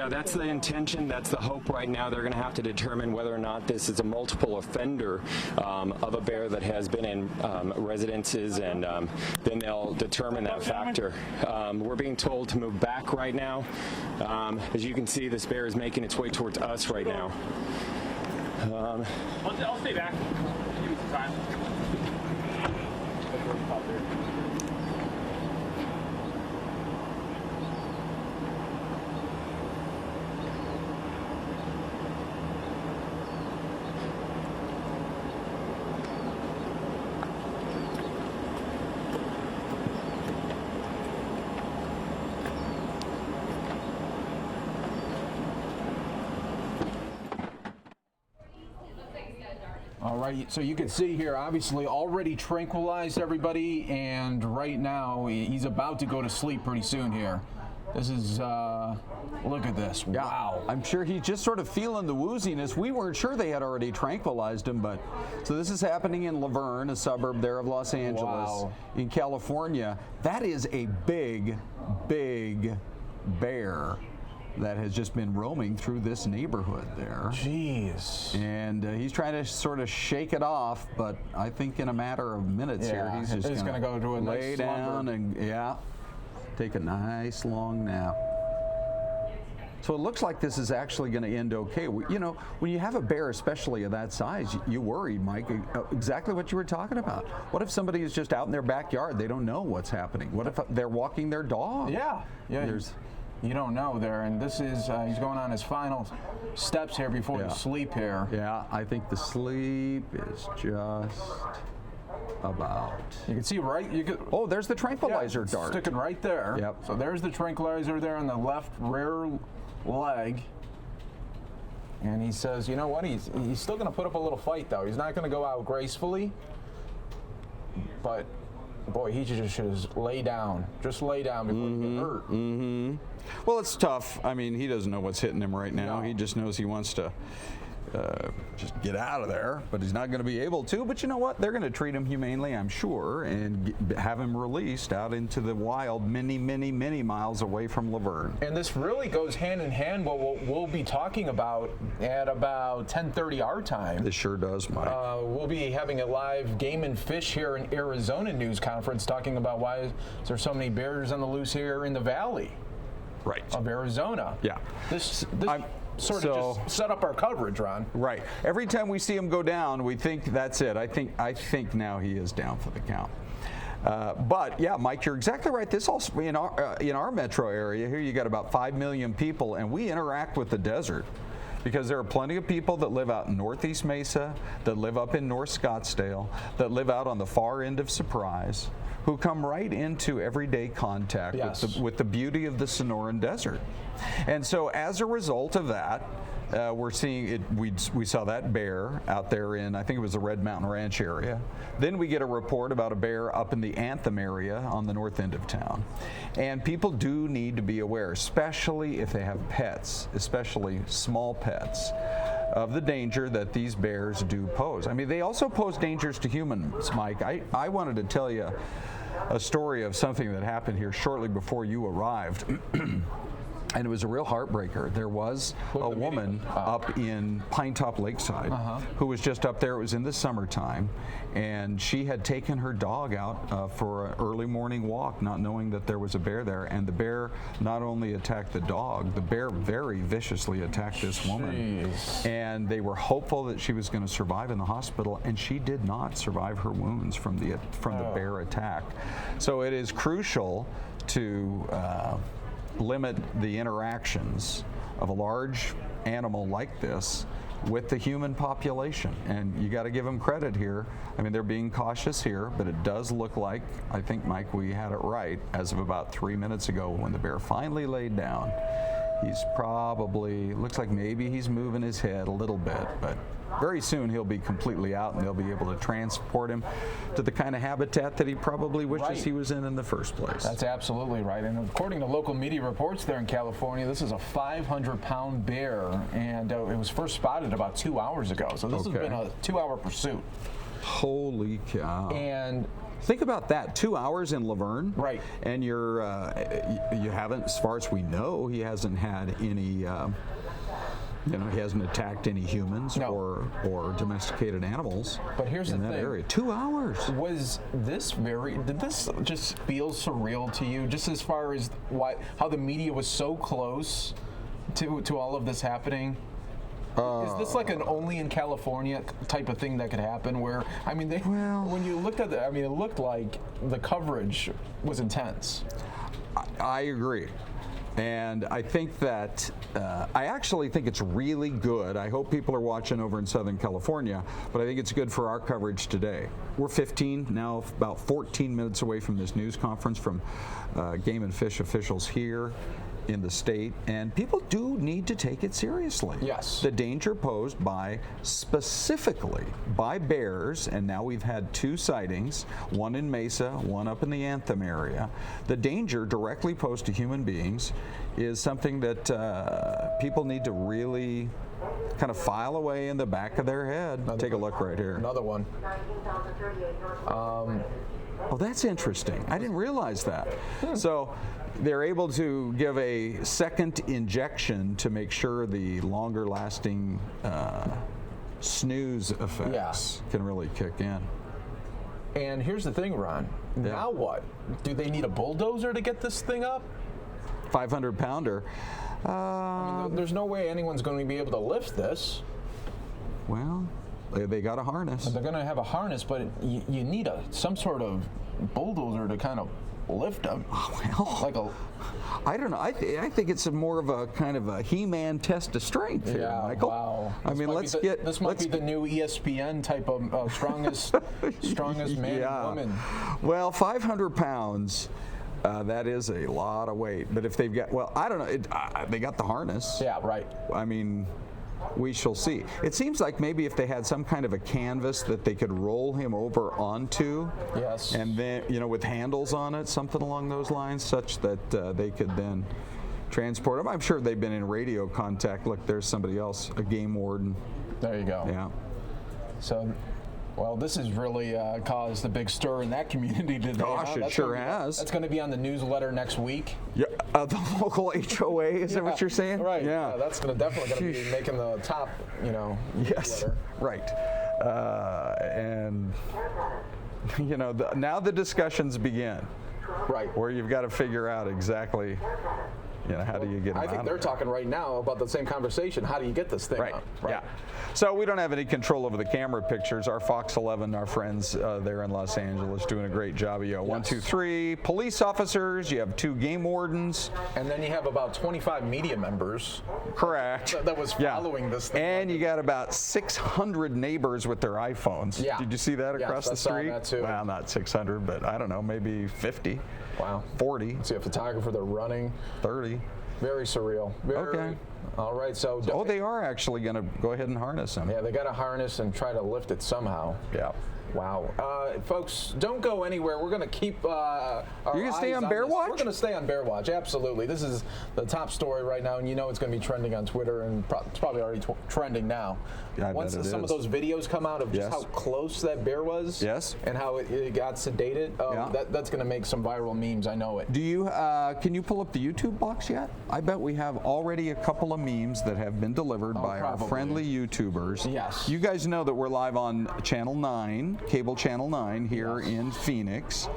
Yeah, that's the intention. That's the hope right now. They're going to have to determine whether or not this is a multiple offender of a bear that has been in residences, and then they'll determine that factor. We're being told to move back right now. As you can see, this bear is making its way towards us right now. I'll stay back. Give me some time. All right, so you can see here, obviously already tranquilized everybody, and right now he's about to go to sleep pretty soon here. This is, look at this, yeah, wow. I'm sure he's just sort of feeling the wooziness. We weren't sure they had already tranquilized him, but, so this is happening in Laverne, a suburb there of Los Angeles, wow, in California. That is a big, big bear that has just been roaming through this neighborhood there. Jeez. And he's trying to sort of shake it off, but I think in a matter of minutes here, he's just going to go to a lay nice down slumber. and, take a nice long nap. So it looks like this is actually going to end okay. You know, when you have a bear, especially of that size, you worry, Mike, exactly what you were talking about. What if somebody is just out in their backyard? They don't know what's happening. What if they're walking their dog? Yeah. You don't know there, and this is, he's going on his final steps here before the sleep here. Yeah, I think the sleep is just about. You can see oh, there's the tranquilizer dart. Sticking right there. Yep. So there's the tranquilizer there on the left rear leg. And he says, you know what, he's still going to put up a little fight, though. He's not going to go out gracefully, but boy, he should lay down. Just lay down before he gets hurt. Mm-hmm. Well, it's tough. I mean, he doesn't know what's hitting him right now. No. He just knows he wants to just get out of there, but he's not going to be able to. But you know what? They're going to treat him humanely, I'm sure, and have him released out into the wild many, many, many miles away from Laverne. And this really goes hand in hand what we'll be talking about at about 10:30 our time. This sure does, Mike. We'll be having a live Game and Fish here in Arizona news conference talking about why is there so many bears on the loose here in the valley of Arizona. Yeah. This sort of just set up our coverage, Ron. Right. Every time we see him go down, we think that's it. I think now he is down for the count. But yeah, Mike, you're exactly right. This also in our metro area here, you got about 5 million people, and we interact with the desert. Because there are plenty of people that live out in Northeast Mesa, that live up in North Scottsdale, that live out on the far end of Surprise, who come right into everyday contact with the beauty of the Sonoran Desert. And so as a result of that, we're seeing it. We saw that bear out there in, I think it was the Red Mountain Ranch area. Then we get a report about a bear up in the Anthem area on the north end of town. And people do need to be aware, especially if they have pets, especially small pets, of the danger that these bears do pose. I mean, they also pose dangers to humans, Mike. I wanted to tell you a story of something that happened here shortly before you arrived. And it was a real heartbreaker. There was a woman up in Pinetop Lakeside who was just up there. It was in the summertime, and she had taken her dog out for an early morning walk, not knowing that there was a bear there. And the bear not only attacked the dog, the bear very viciously attacked this woman. Jeez. And they were hopeful that she was going to survive in the hospital, and she did not survive her wounds from the bear attack. So it is crucial to limit the interactions of a large animal like this with the human population. And you got to give them credit here. I mean, they're being cautious here, but it does look like, I think, Mike, we had it right as of about 3 minutes ago when the bear finally laid down. He's probably, looks like maybe he's moving his head a little bit, but very soon he'll be completely out, and they'll be able to transport him to the kind of habitat that he probably wishes he was in the first place. That's absolutely right. And according to local media reports there in California, this is a 500-pound bear, and it was first spotted about 2 hours ago. So this has been a 2-hour pursuit. Holy cow. And Think about that, 2 hours in Laverne. Right. And you haven't, as far as we know, he hasn't had any, he hasn't attacked any humans or domesticated animals. But here's in the that thing. area. 2 hours. Did this just feel surreal to you, just as far as how the media was so close to all of this happening? Is this like an only in California type of thing that could happen? Where, I mean, when you looked at it looked like the coverage was intense. I agree. And I think that, I actually think it's really good. I hope people are watching over in Southern California, but I think it's good for our coverage today. We're about 14 minutes away from this news conference from Game and Fish officials here in the state, and people do need to take it seriously. Yes. The danger posed specifically by bears, and now we've had 2 sightings, one in Mesa, one up in the Anthem area. The danger directly posed to human beings is something that people need to really kind of file away in the back of their head. Take a look right here. Another one. Oh, that's interesting. I didn't realize that. So they're able to give a second injection to make sure the longer lasting snooze effects can really kick in. And here's the thing, Ron. Yeah. Now what? Do they need a bulldozer to get this thing up? 500-pounder. There's no way anyone's going to be able to lift this. Well, they got a harness. They're going to have a harness, but you need some sort of bulldozer to kind of lift them. Well, I don't know. I think it's more of a kind of a He-Man test of strength here, Michael. Wow. This might be the new ESPN type of strongest man and woman. Well, 500 pounds. That is a lot of weight. But if they've got, I don't know. They got the harness. Yeah, right. I mean, we shall see. It seems like maybe if they had some kind of a canvas that they could roll him over onto, yes, and then with handles on it, something along those lines, such that they could then transport him. I'm sure they've been in radio contact. Look, there's somebody else, a game warden. There you go. Yeah. So, well, this has really caused a big stir in that community today. Gosh, it sure has. That's going to be on the newsletter next week. Yeah, the local HOA, is that what you're saying? Right. Yeah. That's definitely going to be making the top, Yes. newsletter. Right. And now the discussions begin. Right. Where you've got to figure out exactly, how do you get them I think out they're of talking right now about the same conversation. How do you get this thing Right. out? Yeah. So we don't have any control over the camera pictures. Our Fox 11, our friends there in Los Angeles, doing a great job. You have 1, 2, 3 police officers. You have 2 game wardens. And then you have about 25 media members. Correct. That was following this thing. And you got about 600 neighbors with their iPhones. Yeah. Did you see that across the street? I saw that too. Well, not 600, but I don't know, maybe 50. Wow. 40. See a photographer, they're running. 30. Very surreal. Okay. All right, so. Oh, they are actually going to go ahead and harness them. Yeah, they got to harness and try to lift it somehow. Yeah. Wow. Folks, don't go anywhere. We're going to keep our You're going to stay eyes on Bear this. Watch? We're going to stay on Bear Watch, absolutely. This is the top story right now, and it's going to be trending on Twitter, and it's probably already trending now. Yeah, I Once bet it some is. of those videos come out of just Yes. how close that bear was, Yes. and how it got sedated, that's going to make some viral memes, I know it. Do you, can you pull up the YouTube box yet? I bet we have already a couple of memes that have been delivered by probably. our friendly YouTubers. Yes. You guys know that we're live on Channel 9, Cable Channel 9 here in Phoenix,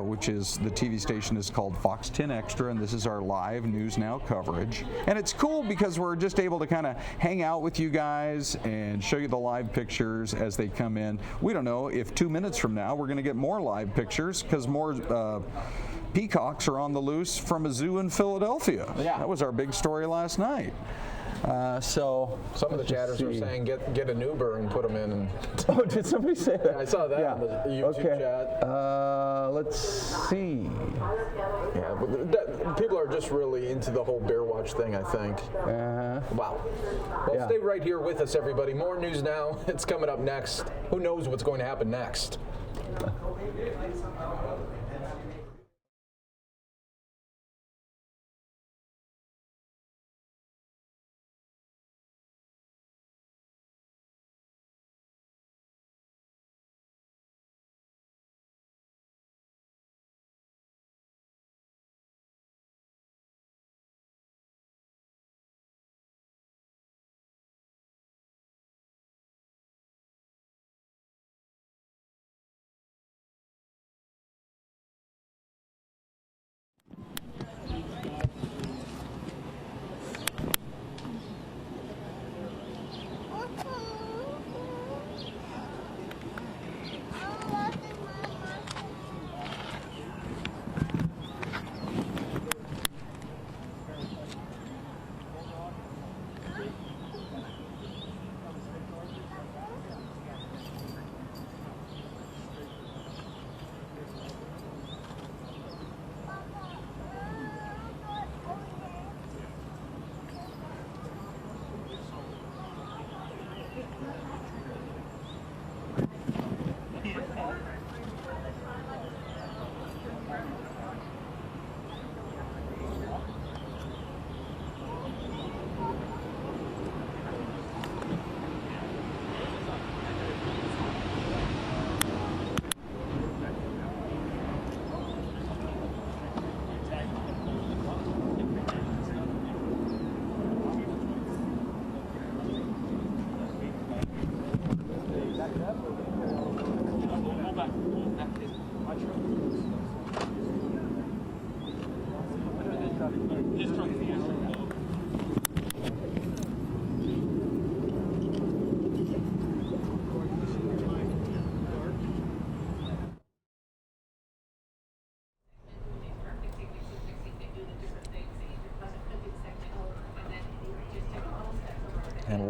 which is, the TV station is called Fox 10 Extra, and this is our live News Now coverage. And it's cool because we're just able to kind of hang out with you guys and show you the live pictures as they come in. We don't know if 2 minutes from now we're going to get more live pictures because more peacocks are on the loose from a zoo in Philadelphia. Yeah. That was our big story last night. So Some of the chatters are saying get an Uber and put them in. And oh, did somebody say that? I saw that on the YouTube chat. Let's see. Yeah, but people are just really into the whole Bear Watch thing, I think. Wow. Well, stay right here with us, everybody. More news now. It's coming up next. Who knows what's going to happen next?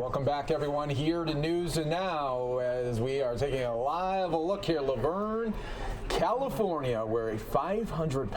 Welcome back, everyone, here to News and Now, as we are taking a live look here, Laverne, California, where a 500